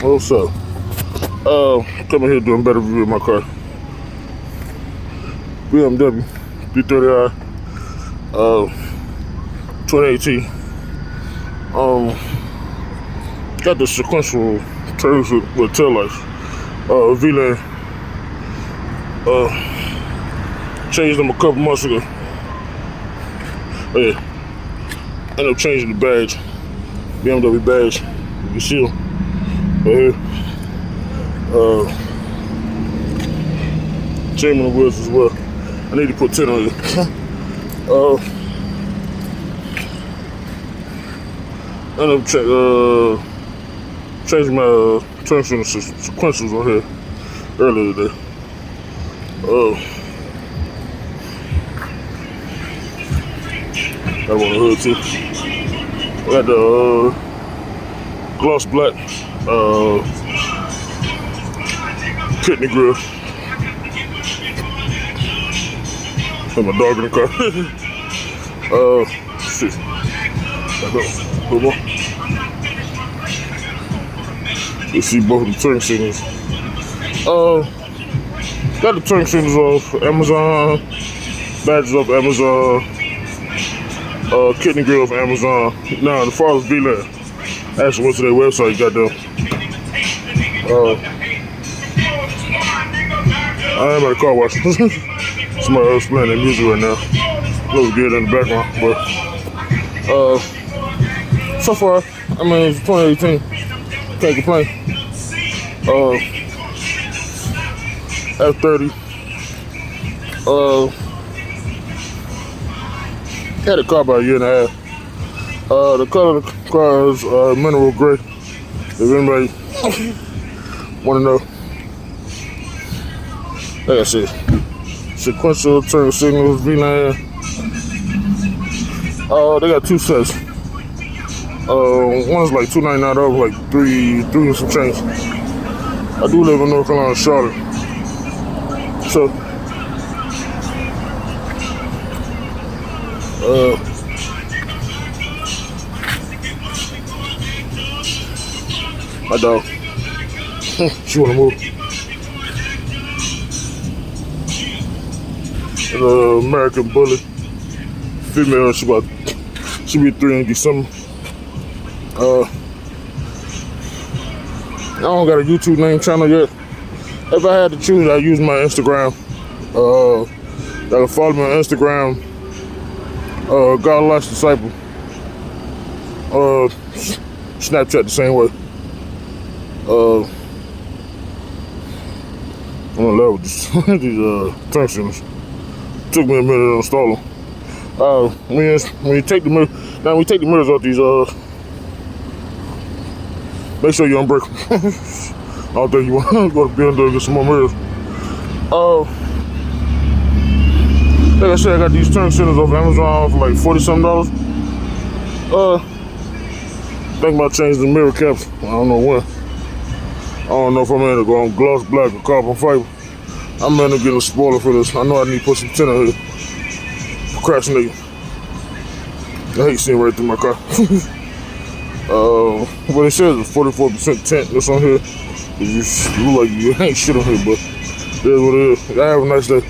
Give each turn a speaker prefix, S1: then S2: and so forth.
S1: What's up? Coming here doing a better review of my car. BMW 330i, 2018. Got the sequential turns with tail lights. V-Lane. Changed them a couple months ago. Yeah. Ended up changing the badge. BMW badge. You can see them right here. Chain on the wheels as well. I need to put 10 on it. Ended up changing my turns on the sequentials on here earlier today. Got one on the hood too. I got the gloss black kidney grill. And my dog in the car. Shit. Hold on. You see both of the turn signals. Got the turn signals off Amazon, badges off Amazon, kidney grill off Amazon. Now, as far as V-Lane, I actually went to their website, got them. I am at a car wash. Somebody else playing their music right now. A little good in the background, but so far, I mean, it's 2018. Can't complain. F30. Had a car about a year and a half. The color of the car is mineral gray. If anybody want to know. Like I said, sequential turn signals, V-Lane. They got two sets. One's like $299, the other like three and some change. I do live in North Carolina, Charlotte. So, my dog. She wanna move. American Bully, female. She be 3 in December. I don't got a YouTube name channel yet. If I had to choose, I'd use my Instagram. Y'all can follow me on Instagram. God Lost Disciple. Snapchat the same way. I'm in love with these turn signals. Took me a minute to install them. When you take the mirror, now when you take the mirrors off these, make sure you unbreak them. I don't think you want to go to BMW and get some more mirrors. Like I said, I got these turn signals off Amazon for like $40-something. Think about changing the mirror caps. I don't know when. I don't know if I'm going to go on gloss black or carbon fiber. I'm going to get a spoiler for this. I know I need to put some tint on here. Procrastinating. I hate seeing right through my car. What it says is 44% tint that's on here. You look like you ain't shit on here, but it is what it is. I have a nice day.